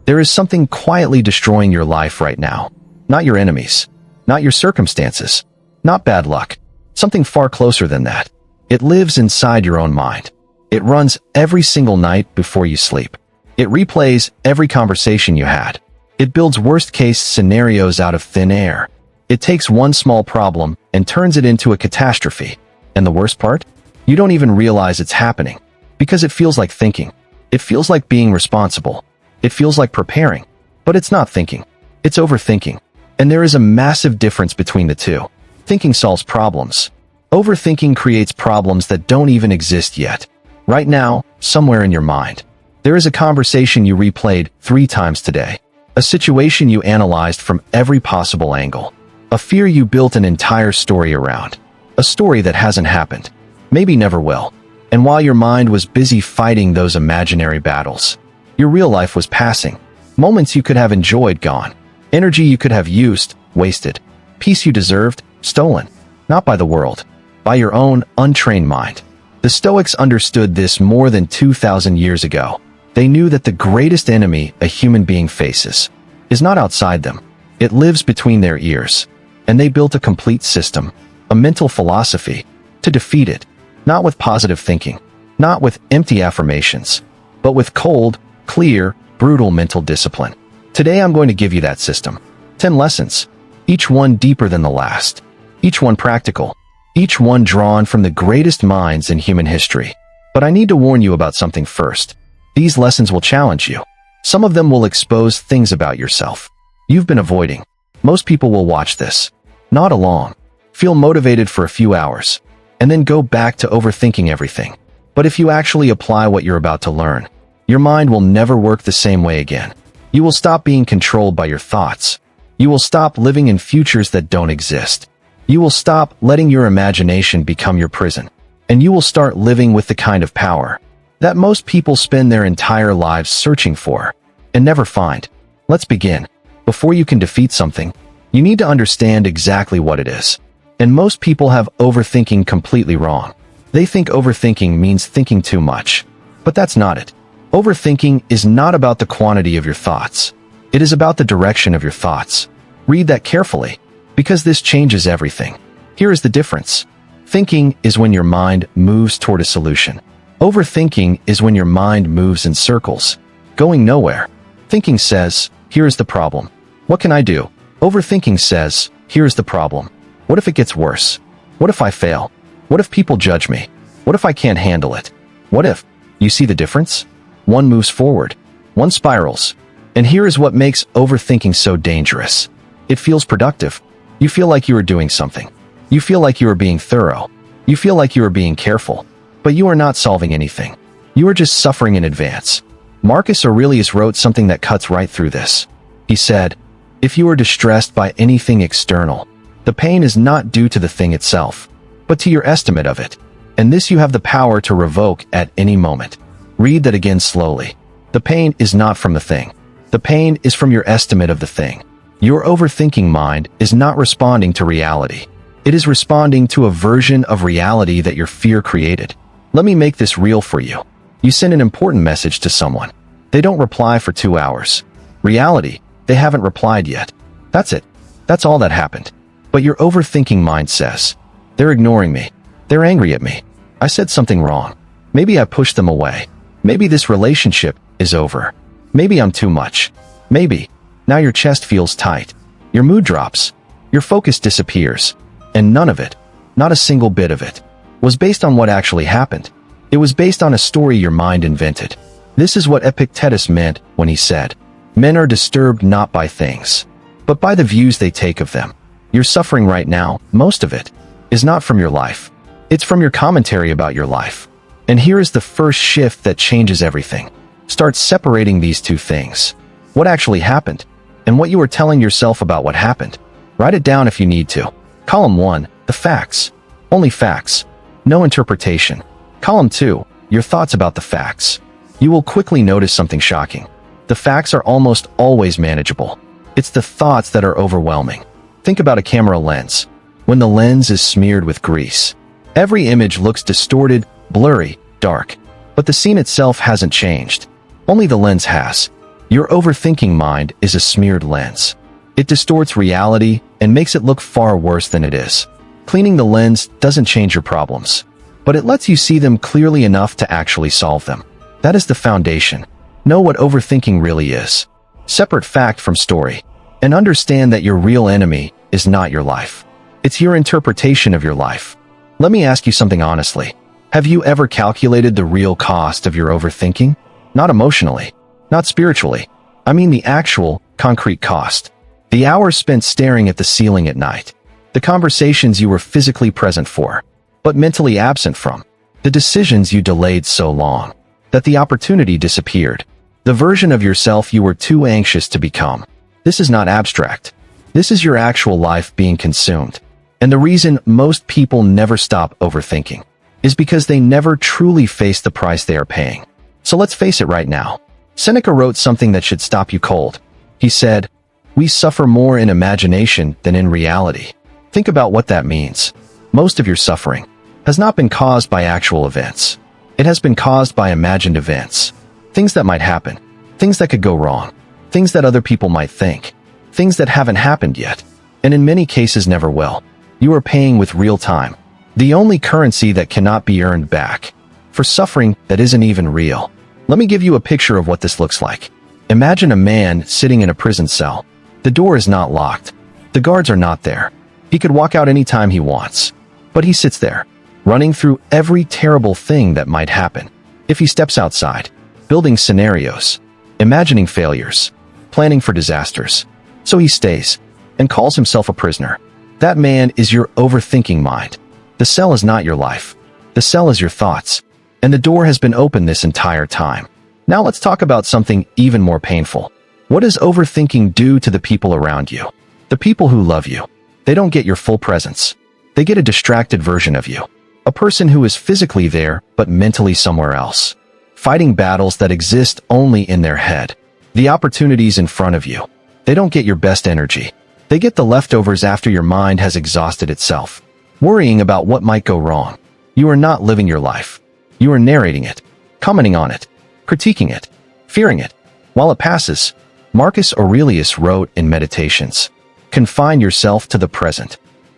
There is something quietly destroying your life right now. Not your enemies. Not your circumstances. Not bad luck. Something far closer than that. It lives inside your own mind. It runs every single night before you sleep. It replays every conversation you had. It builds worst-case scenarios out of thin air. It takes one small problem and turns it into a catastrophe. And the worst part? You don't even realize it's happening. Because it feels like thinking. It feels like being responsible. It feels like preparing. But it's not thinking. It's overthinking. And there is a massive difference between the two. Thinking solves problems. Overthinking creates problems that don't even exist yet. Right now, somewhere in your mind. There is a conversation you replayed 3 times today. A situation you analyzed from every possible angle. A fear you built an entire story around. A story that hasn't happened. Maybe never will. And while your mind was busy fighting those imaginary battles, your real life was passing. Moments you could have enjoyed gone. Energy you could have used, wasted. Peace you deserved, stolen. Not by the world. By your own, untrained mind. The Stoics understood this more than 2,000 years ago. They knew that the greatest enemy a human being faces is not outside them. It lives between their ears. And they built a complete system, a mental philosophy, to defeat it. Not with positive thinking, not with empty affirmations, but with cold, clear, brutal mental discipline. Today I'm going to give you that system. 10 lessons, each one deeper than the last, each one practical, each one drawn from the greatest minds in human history. But I need to warn you about something first. These lessons will challenge you. Some of them will expose things about yourself you've been avoiding. Most people will watch this, nod along, feel motivated for a few hours, and then go back to overthinking everything. But if you actually apply what you're about to learn, your mind will never work the same way again. You will stop being controlled by your thoughts. You will stop living in futures that don't exist. You will stop letting your imagination become your prison. And you will start living with the kind of power that most people spend their entire lives searching for and never find. Let's begin. Before you can defeat something, you need to understand exactly what it is. And most people have overthinking completely wrong. They think overthinking means thinking too much. But that's not it. Overthinking is not about the quantity of your thoughts. It is about the direction of your thoughts. Read that carefully, because this changes everything. Here is the difference. Thinking is when your mind moves toward a solution. Overthinking is when your mind moves in circles, going nowhere. Thinking says, here is the problem. What can I do? Overthinking says, here is the problem. What if it gets worse? What if I fail? What if people judge me? What if I can't handle it? What if? You see the difference? One moves forward, one spirals. And here is what makes overthinking so dangerous. It feels productive. You feel like you are doing something. You feel like you are being thorough. You feel like you are being careful. But you are not solving anything. You are just suffering in advance. Marcus Aurelius wrote something that cuts right through this. He said, if you are distressed by anything external, the pain is not due to the thing itself, but to your estimate of it. And this you have the power to revoke at any moment. Read that again slowly. The pain is not from the thing. The pain is from your estimate of the thing. Your overthinking mind is not responding to reality. It is responding to a version of reality that your fear created. Let me make this real for you. You send an important message to someone. They don't reply for 2 hours. Reality, they haven't replied yet. That's it. That's all that happened. But your overthinking mind says, they're ignoring me. They're angry at me. I said something wrong. Maybe I pushed them away. Maybe this relationship is over. Maybe I'm too much. Maybe. Now your chest feels tight. Your mood drops. Your focus disappears. And none of it, not a single bit of it, was based on what actually happened. It was based on a story your mind invented. This is what Epictetus meant when he said, men are disturbed not by things, but by the views they take of them. Your suffering right now, most of it, is not from your life. It's from your commentary about your life. And here is the first shift that changes everything. Start separating these two things. What actually happened, and what you were telling yourself about what happened. Write it down if you need to. Column 1, the facts. Only facts. No interpretation. Column 2, your thoughts about the facts. You will quickly notice something shocking. The facts are almost always manageable. It's the thoughts that are overwhelming. Think about a camera lens. When the lens is smeared with grease, every image looks distorted, blurry, dark. But the scene itself hasn't changed. Only the lens has. Your overthinking mind is a smeared lens. It distorts reality and makes it look far worse than it is. Cleaning the lens doesn't change your problems, but it lets you see them clearly enough to actually solve them. That is the foundation. Know what overthinking really is. Separate fact from story. And understand that your real enemy is not your life. It's your interpretation of your life. Let me ask you something honestly. Have you ever calculated the real cost of your overthinking? Not emotionally, not spiritually. I mean the actual, concrete cost. The hours spent staring at the ceiling at night. The conversations you were physically present for, but mentally absent from. The decisions you delayed so long that the opportunity disappeared. The version of yourself you were too anxious to become. This is not abstract. This is your actual life being consumed. And the reason most people never stop overthinking is because they never truly face the price they are paying. So let's face it right now. Seneca wrote something that should stop you cold. He said, "We suffer more in imagination than in reality." Think about what that means. Most of your suffering has not been caused by actual events. It has been caused by imagined events. Things that might happen. Things that could go wrong. Things that other people might think. Things that haven't happened yet. And in many cases never will. You are paying with real time. The only currency that cannot be earned back. For suffering that isn't even real. Let me give you a picture of what this looks like. Imagine a man sitting in a prison cell. The door is not locked. The guards are not there. He could walk out anytime he wants. But he sits there, running through every terrible thing that might happen. If he steps outside, building scenarios, imagining failures, planning for disasters. So he stays, and calls himself a prisoner. That man is your overthinking mind. The cell is not your life. The cell is your thoughts. And the door has been open this entire time. Now let's talk about something even more painful. What does overthinking do to the people around you? The people who love you. They don't get your full presence. They get a distracted version of you. A person who is physically there, but mentally somewhere else. Fighting battles that exist only in their head. The opportunities in front of you. They don't get your best energy. They get the leftovers after your mind has exhausted itself. Worrying about what might go wrong. You are not living your life. You are narrating it, commenting on it, critiquing it, fearing it. While it passes, Marcus Aurelius wrote in Meditations, "Confine yourself to the present.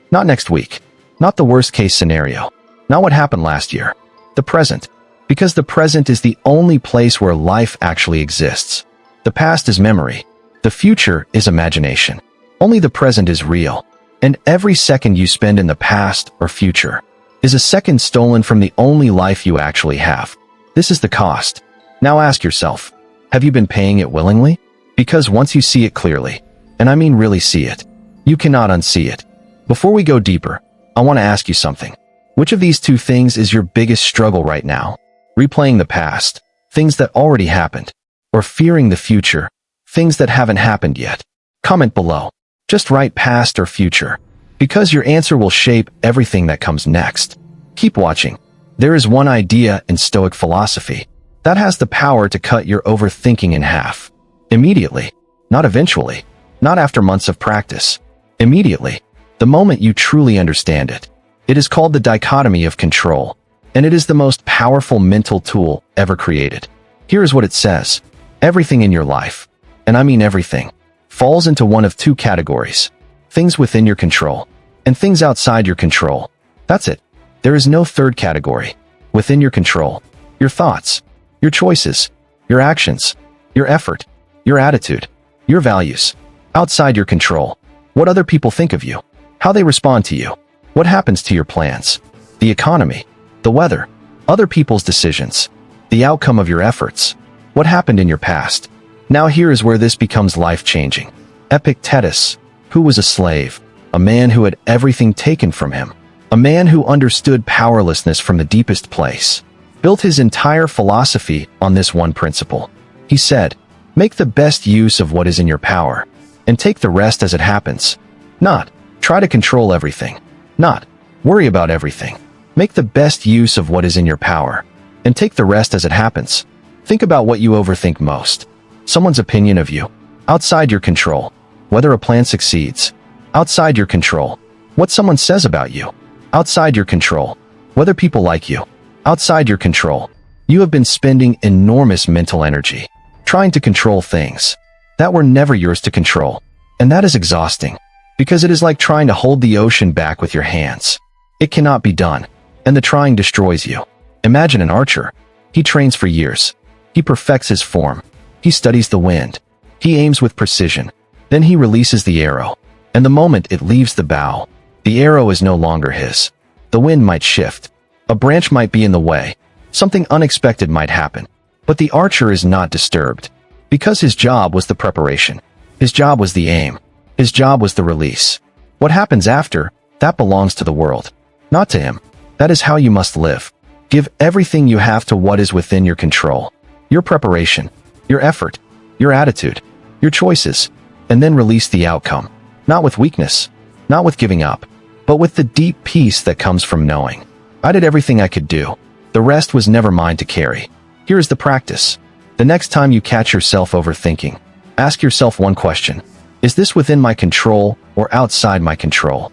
Not next week. Not the worst-case scenario. Not what happened last year. The present. Because the present is the only place where life actually exists. The past is memory. The future is imagination. Only the present is real. And every second you spend in the past or future is a second stolen from the only life you actually have. This is the cost. Now ask yourself, have you been paying it willingly? Because once you see it clearly, and I mean really see it, you cannot unsee it. Before we go deeper, I want to ask you something. Which of these two things is your biggest struggle right now? Replaying the past, things that already happened, or fearing the future, things that haven't happened yet? Comment below. Just write past or future, because your answer will shape everything that comes next. Keep watching. There is one idea in Stoic philosophy that has the power to cut your overthinking in half. Immediately, not eventually, not after months of practice. Immediately, the moment you truly understand it. It is called the dichotomy of control, and it is the most powerful mental tool ever created. Here is what it says. Everything in your life, and I mean everything, falls into one of two categories. Things within your control, and things outside your control. That's it. There is no third category. Within your control. Your thoughts, your choices, your actions, your effort, your attitude, your values. Outside your control. What other people think of you. How they respond to you. What happens to your plans. The economy. The weather. Other people's decisions. The outcome of your efforts. What happened in your past. Now here is where this becomes life-changing. Epictetus, who was a slave, a man who had everything taken from him, a man who understood powerlessness from the deepest place, built his entire philosophy on this one principle. He said, "Make the best use of what is in your power, and take the rest as it happens." Not, try to control everything. Not, worry about everything. Make the best use of what is in your power, and take the rest as it happens. Think about what you overthink most. Someone's opinion of you. Outside your control. Whether a plan succeeds. Outside your control. What someone says about you. Outside your control. Whether people like you. Outside your control. You have been spending enormous mental energy, trying to control things that were never yours to control. And that is exhausting, because it is like trying to hold the ocean back with your hands. It cannot be done, and the trying destroys you. Imagine an archer. He trains for years. He perfects his form. He studies the wind. He aims with precision. Then he releases the arrow, and the moment it leaves the bow, the arrow is no longer his. The wind might shift. A branch might be in the way. Something unexpected might happen. But the archer is not disturbed, because his job was the preparation. His job was the aim. His job was the release. What happens after, that belongs to the world, not to him. That is how you must live. Give everything you have to what is within your control. Your preparation, your effort, your attitude, your choices, and then release the outcome. Not with weakness, not with giving up, but with the deep peace that comes from knowing. I did everything I could do. The rest was never mine to carry. Here is the practice. The next time you catch yourself overthinking, ask yourself one question. Is this within my control or outside my control?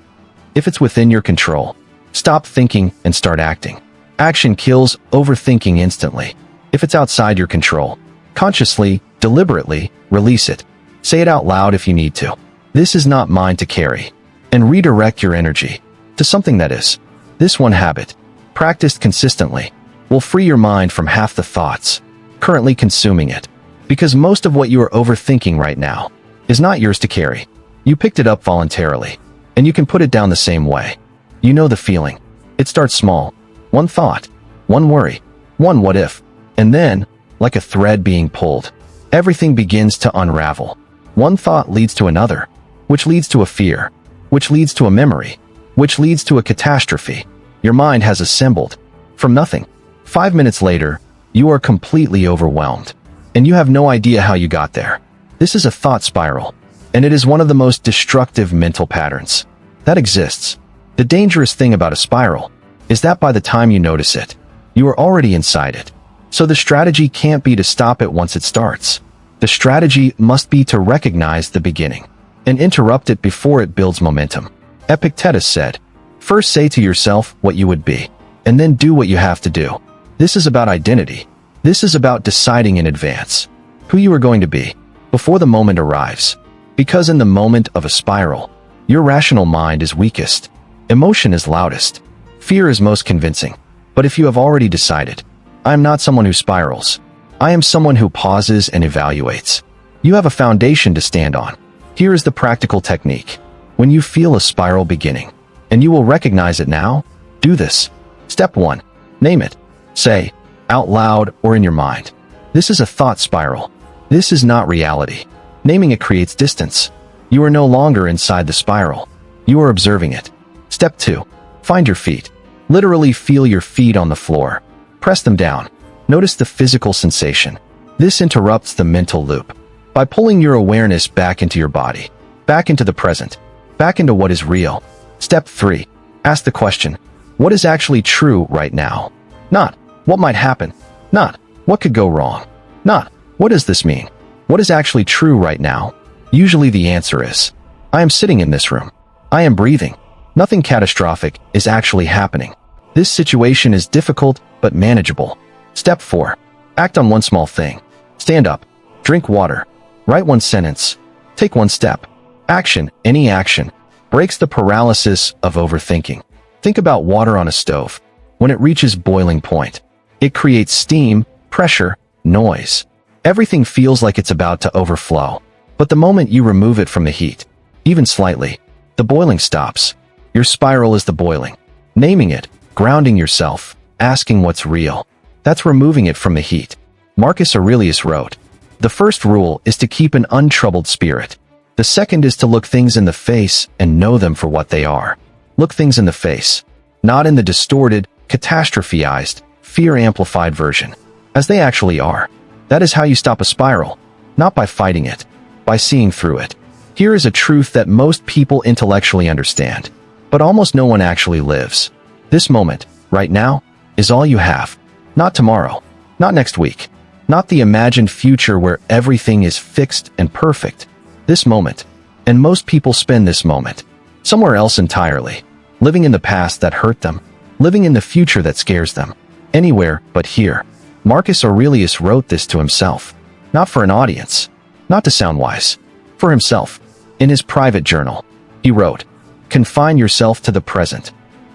If it's within your control, stop thinking and start acting. Action kills overthinking instantly. If it's outside your control, consciously, deliberately, release it. Say it out loud if you need to. This is not mine to carry. And redirect your energy to something that is. This one habit, practiced consistently, will free your mind from half the thoughts currently consuming it. Because most of what you are overthinking right now is not yours to carry. You picked it up voluntarily, and you can put it down the same way. You know the feeling. It starts small. One thought, one worry, one what if, and then, like a thread being pulled, everything begins to unravel. One thought leads to another, which leads to a fear, which leads to a memory, which leads to a catastrophe. Your mind has assembled from nothing. 5 minutes later, you are completely overwhelmed, and you have no idea how you got there. This is a thought spiral, and it is one of the most destructive mental patterns that exists. The dangerous thing about a spiral is that by the time you notice it, you are already inside it. So the strategy can't be to stop it once it starts. The strategy must be to recognize the beginning and interrupt it before it builds momentum. Epictetus said, "First say to yourself what you would be, and then do what you have to do." This is about identity. This is about deciding in advance who you are going to be before the moment arrives. Because in the moment of a spiral, your rational mind is weakest, emotion is loudest, fear is most convincing. But if you have already decided, I am not someone who spirals, I am someone who pauses and evaluates, you have a foundation to stand on. Here is the practical technique. When you feel a spiral beginning, and you will recognize it now, do this. Step 1. Name it. Say, out loud or in your mind, this is a thought spiral. This is not reality. Naming it creates distance. You are no longer inside the spiral. You are observing it. Step 2. Find your feet. Literally feel your feet on the floor. Press them down. Notice the physical sensation. This interrupts the mental loop. By pulling your awareness back into your body, back into the present, back into what is real. Step 3. Ask the question, what is actually true right now? Not, what might happen? Not, what could go wrong? Not, what does this mean? What is actually true right now? Usually the answer is, I am sitting in this room. I am breathing. Nothing catastrophic is actually happening. This situation is difficult but manageable. Step 4. Act on one small thing. Stand up. Drink water. Write one sentence. Take one step. Action, any action, breaks the paralysis of overthinking. Think about water on a stove. When it reaches boiling point, it creates steam, pressure, noise. Everything feels like it's about to overflow. But the moment you remove it from the heat, even slightly, the boiling stops. Your spiral is the boiling. Naming it, grounding yourself, asking what's real. That's removing it from the heat. Marcus Aurelius wrote, the first rule is to keep an untroubled spirit. The second is to look things in the face and know them for what they are. Look things in the face, not in the distorted, catastrophized, fear-amplified version, as they actually are. That is how you stop a spiral, not by fighting it, by seeing through it. Here is a truth that most people intellectually understand, but almost no one actually lives. This moment, right now, is all you have. Not tomorrow, not next week, not the imagined future where everything is fixed and perfect. This moment, and most people spend this moment somewhere else entirely, living in the past that hurt them, living in the future that scares them, anywhere but here. Marcus Aurelius wrote this to himself. Not for an audience, not to sound wise, for himself. In his private journal, he wrote, "Confine yourself to the present."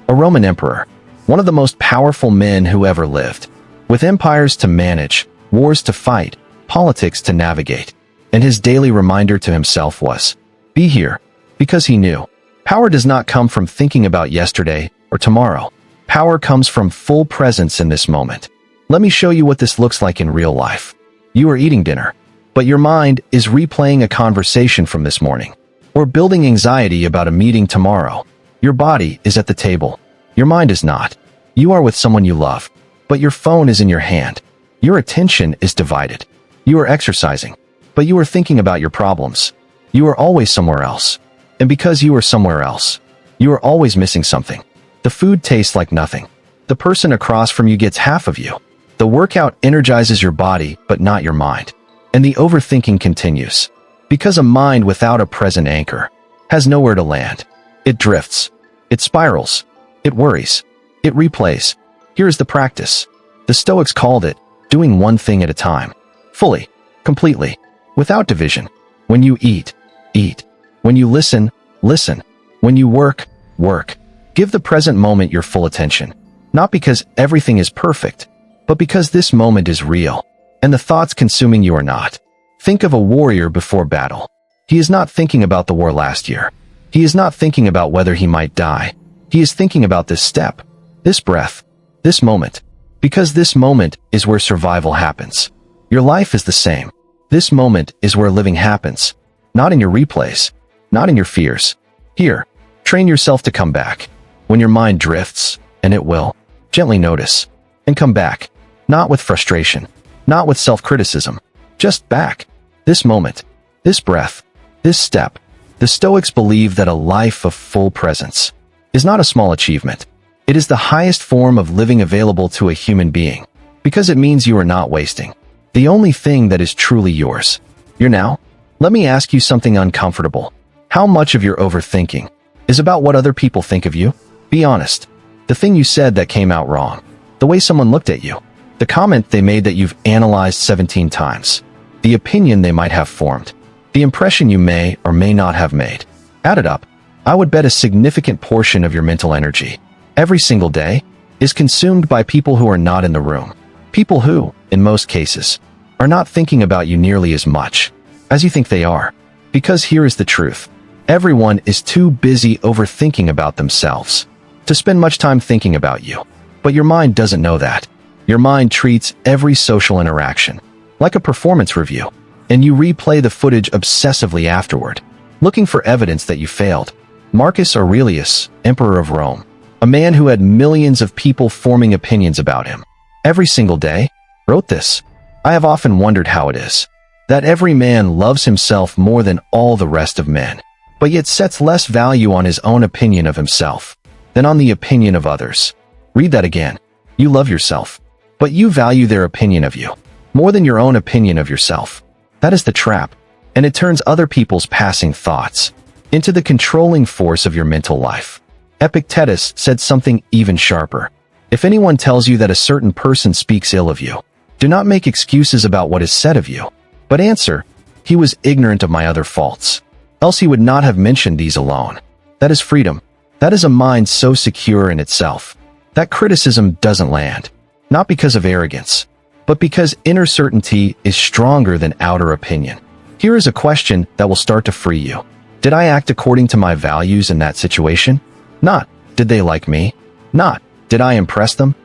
A Roman emperor, one of the most powerful men who ever lived, with empires to manage, wars to fight, politics to navigate. And his daily reminder to himself was, be here, because he knew. Power does not come from thinking about yesterday or tomorrow. Power comes from full presence in this moment. Let me show you what this looks like in real life. You are eating dinner, but your mind is replaying a conversation from this morning, or building anxiety about a meeting tomorrow. Your body is at the table. Your mind is not. You are with someone you love, but your phone is in your hand. Your attention is divided. You are exercising, but you are thinking about your problems. You are always somewhere else. And because you are somewhere else, you are always missing something. The food tastes like nothing. The person across from you gets half of you. The workout energizes your body, but not your mind. And the overthinking continues. Because a mind without a present anchor has nowhere to land. It drifts. It spirals. It worries. It replays. Here is the practice. The Stoics called it doing one thing at a time. Fully. Completely. Without division. When you eat, eat. When you listen, listen. When you work, work. Give the present moment your full attention. Not because everything is perfect, but because this moment is real, and the thoughts consuming you are not. Think of a warrior before battle. He is not thinking about the war last year. He is not thinking about whether he might die. He is thinking about this step, this breath, this moment. Because this moment is where survival happens. Your life is the same. This moment is where living happens. Not in your replays. Not in your fears. Here, train yourself to come back. When your mind drifts, and it will, gently notice, and come back. Not with frustration. Not with self-criticism. Just back. This moment. This breath. This step. The Stoics believe that a life of full presence is not a small achievement. It is the highest form of living available to a human being, because it means you are not wasting the only thing that is truly yours. Your now? Let me ask you something uncomfortable. How much of your overthinking is about what other people think of you? Be honest. The thing you said that came out wrong. The way someone looked at you. The comment they made that you've analyzed 17 times. The opinion they might have formed. The impression you may or may not have made. Add it up. I would bet a significant portion of your mental energy, every single day, is consumed by people who are not in the room. People who, in most cases, are not thinking about you nearly as much as you think they are. Because here is the truth. Everyone is too busy overthinking about themselves to spend much time thinking about you. But your mind doesn't know that. Your mind treats every social interaction like a performance review, and you replay the footage obsessively afterward, looking for evidence that you failed. Marcus Aurelius, Emperor of Rome, a man who had millions of people forming opinions about him every single day, wrote this: "I have often wondered how it is that every man loves himself more than all the rest of men, but yet sets less value on his own opinion of himself than on the opinion of others." Read that again. You love yourself, but you value their opinion of you more than your own opinion of yourself. That is the trap, and it turns other people's passing thoughts into the controlling force of your mental life. Epictetus said something even sharper. If anyone tells you that a certain person speaks ill of you, do not make excuses about what is said of you, but answer, "He was ignorant of my other faults, else he would not have mentioned these alone." That is freedom. That is a mind so secure in itself that criticism doesn't land, not because of arrogance, but because inner certainty is stronger than outer opinion. Here is a question that will start to free you. Did I act according to my values in that situation? Not, did they like me? Not, did I impress them?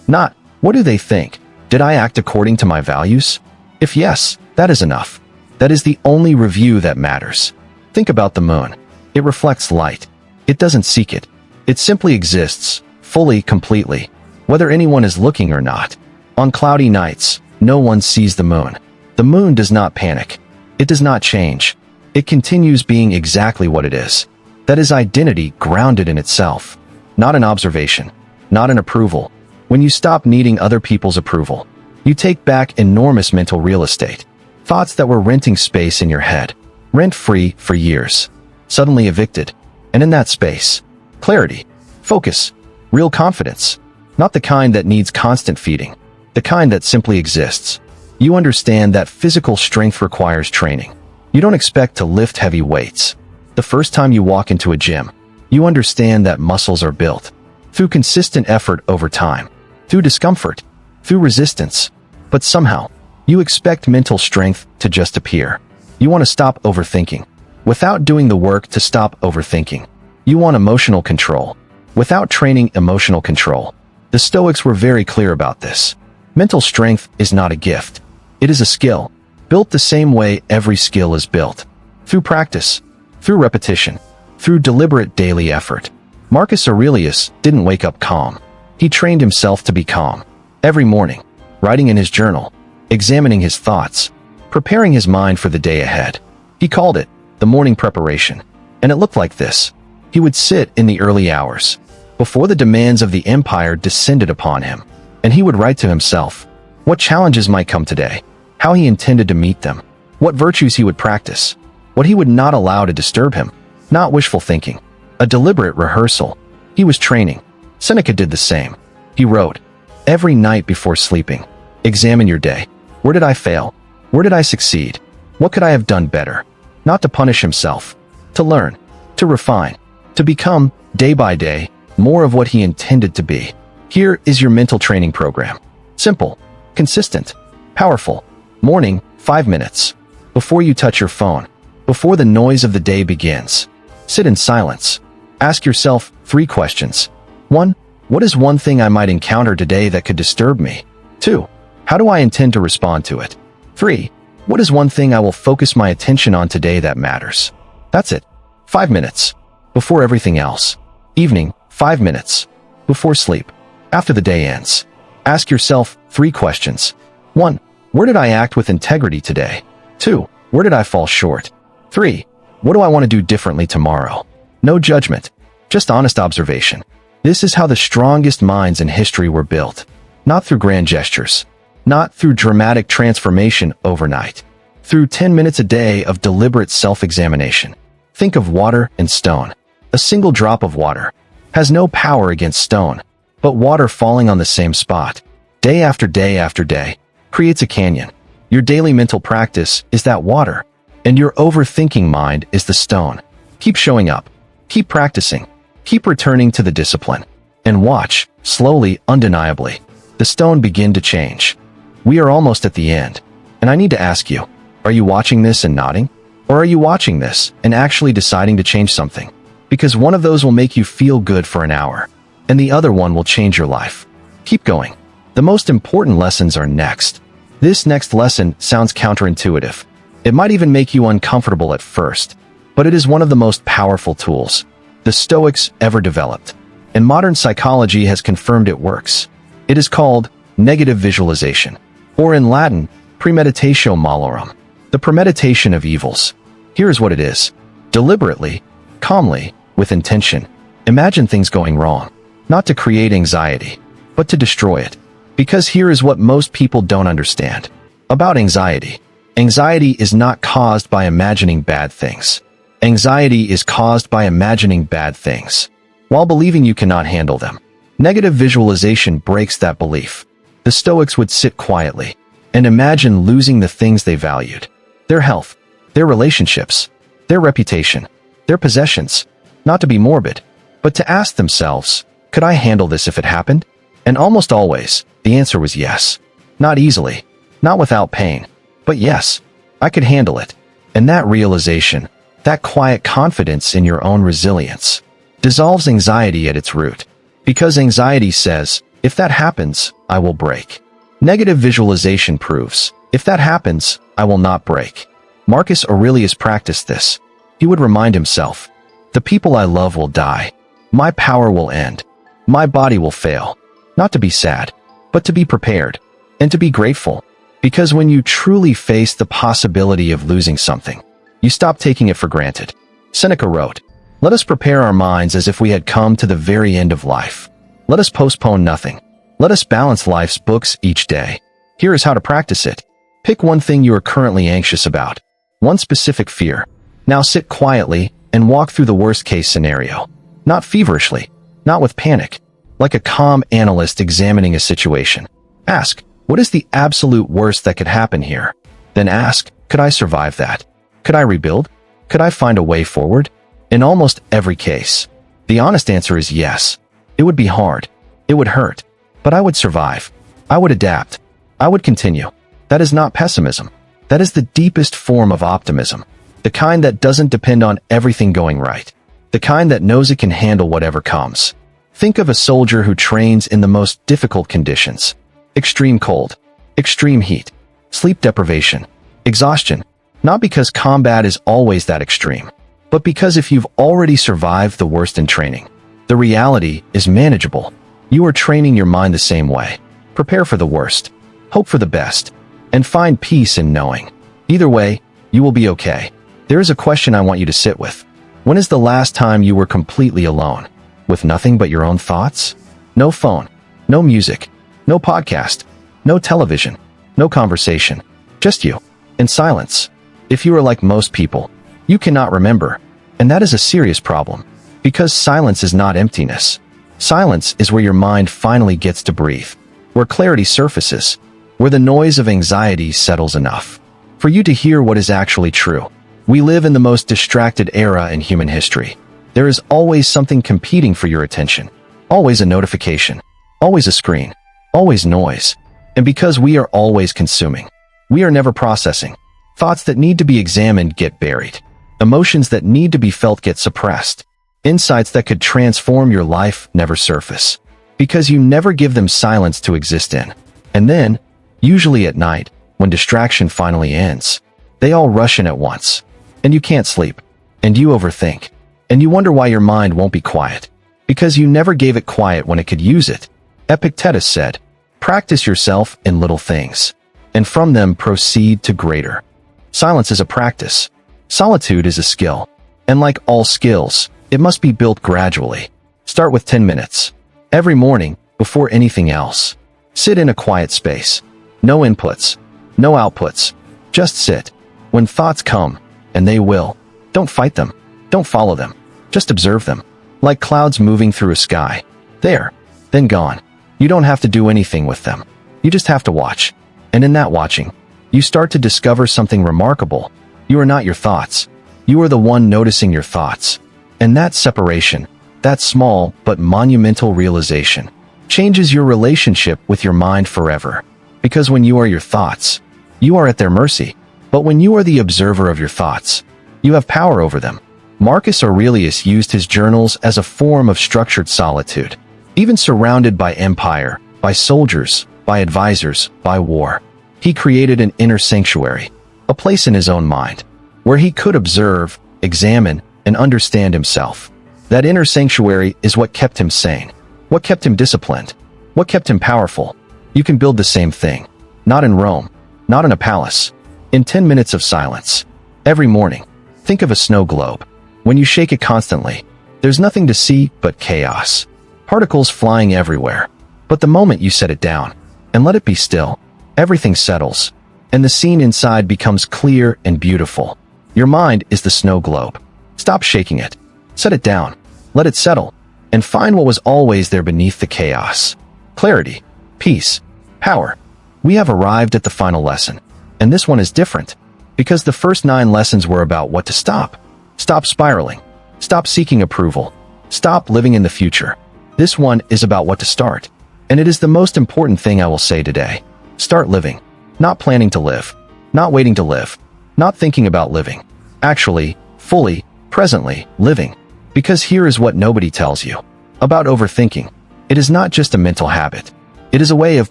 Not, what do they think? Did I act according to my values? If yes, that is enough. That is the only review that matters. Think about the moon. It reflects light. It doesn't seek it. It simply exists, fully, completely, whether anyone is looking or not. On cloudy nights, no one sees the moon. The moon does not panic. It does not change. It continues being exactly what it is. That is identity grounded in itself, not an observation, not an approval. When you stop needing other people's approval, you take back enormous mental real estate. Thoughts that were renting space in your head, rent-free for years, suddenly evicted. And in that space, clarity, focus, real confidence, not the kind that needs constant feeding, the kind that simply exists. You understand that physical strength requires training. You don't expect to lift heavy weights. The first time you walk into a gym, you understand that muscles are built through consistent effort over time, through discomfort, through resistance. But somehow, you expect mental strength to just appear. You want to stop overthinking without doing the work to stop overthinking. You want emotional control without training emotional control. The Stoics were very clear about this. Mental strength is not a gift. It is a skill, built the same way every skill is built. Through practice, through repetition, through deliberate daily effort. Marcus Aurelius didn't wake up calm. He trained himself to be calm. Every morning, writing in his journal, examining his thoughts, preparing his mind for the day ahead. He called it the morning preparation. And it looked like this. He would sit in the early hours, before the demands of the empire descended upon him, and he would write to himself what challenges might come today, how he intended to meet them, what virtues he would practice, what he would not allow to disturb him. Not wishful thinking, a deliberate rehearsal. He was training. Seneca did the same. He wrote, every night before sleeping, examine your day. Where did I fail? Where did I succeed? What could I have done better? Not to punish himself, to learn, to refine, to become, day by day, more of what he intended to be. Here is your mental training program. Simple, consistent, powerful. Morning, 5 minutes. Before you touch your phone, before the noise of the day begins, sit in silence. Ask yourself 3 questions. 1. What is one thing I might encounter today that could disturb me? 2. How do I intend to respond to it? 3. What is one thing I will focus my attention on today that matters? That's it. 5 minutes. Before everything else. Evening, 5 minutes. Before sleep. After the day ends. Ask yourself 3 questions. 1. Where did I act with integrity today? 2. Where did I fall short? 3. What do I want to do differently tomorrow? No judgment, just honest observation. This is how the strongest minds in history were built. Not through grand gestures. Not through dramatic transformation overnight. Through 10 minutes a day of deliberate self-examination. Think of water and stone. A single drop of water has no power against stone, but water falling on the same spot, day after day after day, creates a canyon. Your daily mental practice is that water, and your overthinking mind is the stone. Keep showing up. Keep practicing. Keep returning to the discipline. And watch, slowly, undeniably, the stone begin to change. We are almost at the end. And I need to ask you, are you watching this and nodding? Or are you watching this and actually deciding to change something? Because one of those will make you feel good for an hour, and the other one will change your life. Keep going. The most important lessons are next. This next lesson sounds counterintuitive. It might even make you uncomfortable at first, but it is one of the most powerful tools the Stoics ever developed, and modern psychology has confirmed it works. It is called negative visualization, or in Latin, premeditatio malorum, the premeditation of evils. Here is what it is. Deliberately, calmly, with intention, imagine things going wrong, not to create anxiety, but to destroy it. Because here is what most people don't understand about anxiety. Anxiety is not caused by imagining bad things. Anxiety is caused by imagining bad things, while believing you cannot handle them. Negative visualization breaks that belief. The Stoics would sit quietly and imagine losing the things they valued. Their health, their relationships, their reputation, their possessions. Not to be morbid, but to ask themselves, could I handle this if it happened? And almost always, the answer was yes. Not easily, not without pain, but yes, I could handle it. And that realization, that quiet confidence in your own resilience, dissolves anxiety at its root. Because anxiety says, if that happens, I will break. Negative visualization proves, if that happens, I will not break. Marcus Aurelius practiced this. He would remind himself, the people I love will die. My power will end. My body will fail. Not to be sad, but to be prepared, and to be grateful. Because when you truly face the possibility of losing something, you stop taking it for granted. Seneca wrote, let us prepare our minds as if we had come to the very end of life. Let us postpone nothing. Let us balance life's books each day. Here is how to practice it. Pick one thing you are currently anxious about. One specific fear. Now sit quietly and walk through the worst-case scenario. Not feverishly, not with panic. Like a calm analyst examining a situation. Ask, What is the absolute worst that could happen here? Then ask, could I survive that? Could I rebuild? Could I find a way forward? In almost every case, the honest answer is yes. It would be hard. It would hurt. But I would survive. I would adapt. I would continue. That is not pessimism. That is the deepest form of optimism. The kind that doesn't depend on everything going right. The kind that knows it can handle whatever comes. Think of a soldier who trains in the most difficult conditions. Extreme cold, extreme heat, sleep deprivation, exhaustion. Not because combat is always that extreme, but because if you've already survived the worst in training, the reality is manageable. You are training your mind the same way. Prepare for the worst, hope for the best, and find peace in knowing. Either way, you will be okay. There is a question I want you to sit with. When is the last time you were completely alone, with nothing but your own thoughts? No phone, no music, no podcast, no television, no conversation, just you, in silence. If you are like most people, you cannot remember, and that is a serious problem, because silence is not emptiness. Silence is where your mind finally gets to breathe, where clarity surfaces, where the noise of anxiety settles enough for you to hear what is actually true. We live in the most distracted era in human history. There is always something competing for your attention, always a notification, always a screen, always noise. And because we are always consuming, we are never processing. Thoughts that need to be examined get buried. Emotions that need to be felt get suppressed. Insights that could transform your life never surface, because you never give them silence to exist in. And then, usually at night, when distraction finally ends, they all rush in at once. And you can't sleep. And you overthink. And you wonder why your mind won't be quiet. Because you never gave it quiet when it could use it. Epictetus said, "Practice yourself in little things, and from them proceed to greater." Silence is a practice. Solitude is a skill. And like all skills, it must be built gradually. Start with 10 minutes. Every morning, before anything else. Sit in a quiet space. No inputs. No outputs. Just sit. When thoughts come, and they will, don't fight them. Don't follow them. Just observe them. Like clouds moving through a sky. There. Then gone. You don't have to do anything with them. You just have to watch. And in that watching, you start to discover something remarkable. You are not your thoughts. You are the one noticing your thoughts. And that separation, that small but monumental realization, changes your relationship with your mind forever. Because when you are your thoughts, you are at their mercy. But when you are the observer of your thoughts, you have power over them. Marcus Aurelius used his journals as a form of structured solitude. Even surrounded by empire, by soldiers, by advisors, by war, he created an inner sanctuary, a place in his own mind, where he could observe, examine, and understand himself. That inner sanctuary is what kept him sane, what kept him disciplined, what kept him powerful. You can build the same thing, not in Rome, not in a palace, in 10 minutes of silence. Every morning, think of a snow globe. When you shake it constantly, there's nothing to see but chaos. Particles flying everywhere. But the moment you set it down and let it be still, everything settles, and the scene inside becomes clear and beautiful. Your mind is the snow globe. Stop shaking it. Set it down. Let it settle. And find what was always there beneath the chaos. Clarity, peace, power. We have arrived at the final lesson. And this one is different. Because the first 9 lessons were about what to stop. Stop spiraling. Stop seeking approval. Stop living in the future. This one is about what to start. And it is the most important thing I will say today. Start living. Not planning to live. Not waiting to live. Not thinking about living. Actually, fully, presently, living. Because here is what nobody tells you about overthinking. It is not just a mental habit. It is a way of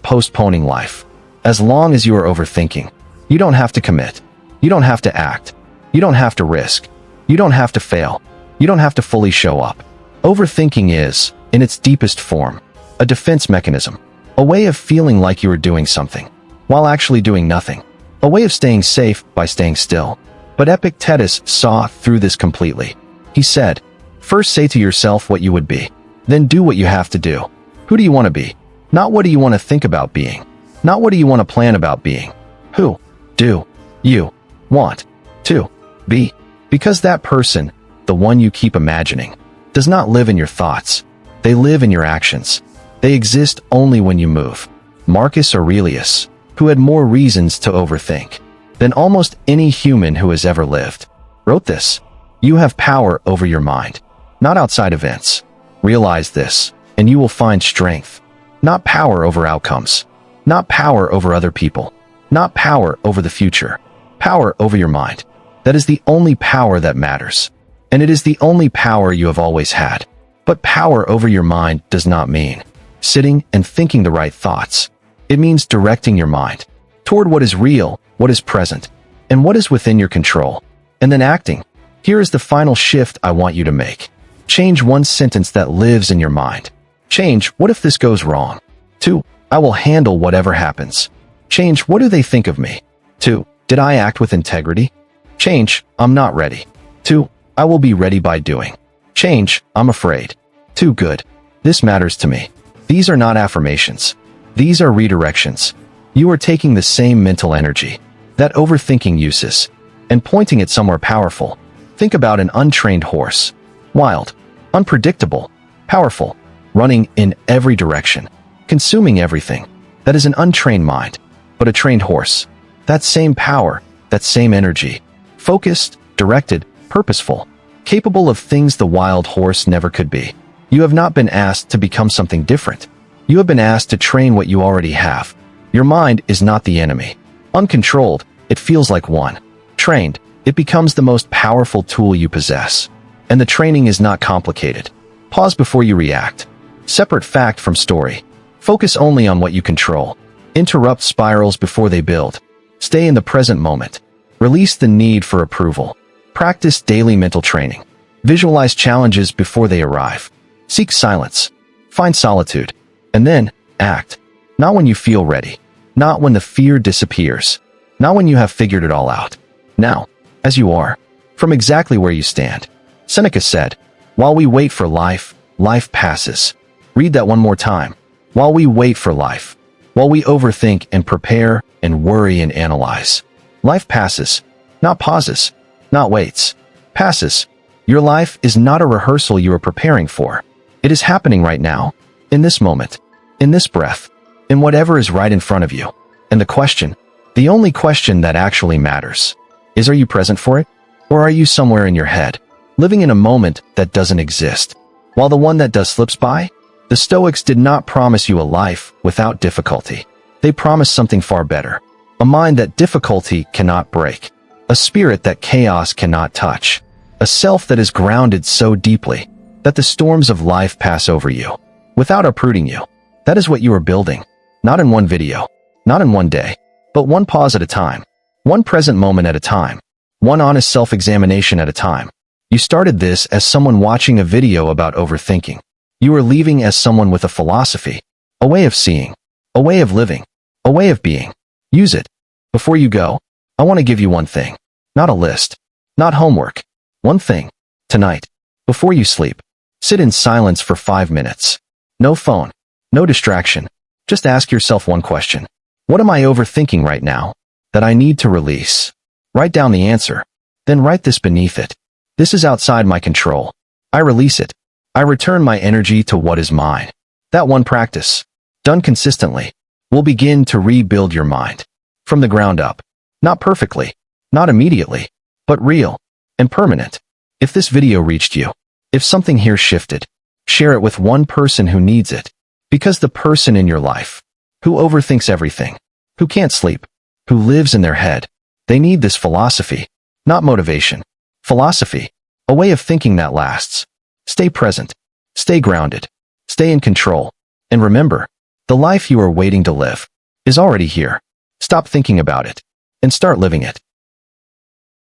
postponing life. As long as you are overthinking, you don't have to commit. You don't have to act. You don't have to risk. You don't have to fail. You don't have to fully show up. Overthinking is, in its deepest form, a defense mechanism. A way of feeling like you are doing something, while actually doing nothing. A way of staying safe by staying still. But Epictetus saw through this completely. He said, first say to yourself what you would be. Then do what you have to do. Who do you want to be? Not what do you want to think about being. Not what do you want to plan about being. Who do you want to be? Because that person, the one you keep imagining, does not live in your thoughts. They live in your actions. They exist only when you move. Marcus Aurelius, who had more reasons to overthink than almost any human who has ever lived, wrote this: "You have power over your mind, not outside events. Realize this, and you will find strength. Not power over outcomes, not power over other people, not power over the future. Power over your mind. That is the only power that matters. And it is the only power you have always had. But power over your mind does not mean sitting and thinking the right thoughts. It means directing your mind toward what is real, what is present, and what is within your control, and then acting. Here is the final shift I want you to make. Change one sentence that lives in your mind. Change, what if this goes wrong? 2. I will handle whatever happens. Change, what do they think of me? 2. Did I act with integrity? Change, I'm not ready. 2. I will be ready by doing. Change, I'm afraid. 2. Good. This matters to me. These are not affirmations. These are redirections. You are taking the same mental energy that overthinking uses and pointing it somewhere powerful. Think about an untrained horse. Wild, unpredictable, powerful, running in every direction, consuming everything. That is an untrained mind. But a trained horse, that same power, that same energy, focused, directed, purposeful, capable of things the wild horse never could be. You have not been asked to become something different. You have been asked to train what you already have. Your mind is not the enemy. Uncontrolled, it feels like one. Trained, it becomes the most powerful tool you possess. And the training is not complicated. Pause before you react. Separate fact from story. Focus only on what you control. Interrupt spirals before they build. Stay in the present moment. Release the need for approval. Practice daily mental training. Visualize challenges before they arrive. Seek silence. Find solitude. And then, act. Not when you feel ready. Not when the fear disappears. Not when you have figured it all out. Now, as you are. From exactly where you stand. Seneca said, "While we wait for life, life passes." Read that one more time. While we wait for life. While we overthink and prepare and worry and analyze. Life passes. Not pauses. Not waits. Passes. Your life is not a rehearsal you are preparing for. It is happening right now. In this moment. In this breath. In whatever is right in front of you. And the question, the only question that actually matters, is, are you present for it? Or are you somewhere in your head, living in a moment that doesn't exist, while the one that does slips by? The Stoics did not promise you a life without difficulty. They promised something far better. A mind that difficulty cannot break. A spirit that chaos cannot touch. A self that is grounded so deeply that the storms of life pass over you, without uprooting you. That is what you are building. Not in one video, not in one day, but one pause at a time. One present moment at a time. One honest self-examination at a time. You started this as someone watching a video about overthinking. You are leaving as someone with a philosophy, a way of seeing, a way of living, a way of being. Use it. Before you go, I want to give you one thing. Not a list. Not homework. One thing. Tonight. Before you sleep. Sit in silence for 5 minutes. No phone. No distraction. Just ask yourself one question. What am I overthinking right now that I need to release? Write down the answer. Then write this beneath it. This is outside my control. I release it. I return my energy to what is mine. That one practice, done consistently, will begin to rebuild your mind. From the ground up. Not perfectly. Not immediately. But real. And permanent. If this video reached you, if something here shifted, share it with one person who needs it. Because the person in your life, who overthinks everything, who can't sleep, who lives in their head, they need this philosophy. Not motivation. Philosophy. A way of thinking that lasts. Stay present. Stay grounded. Stay in control. And remember, the life you are waiting to live is already here. Stop thinking about it and start living it.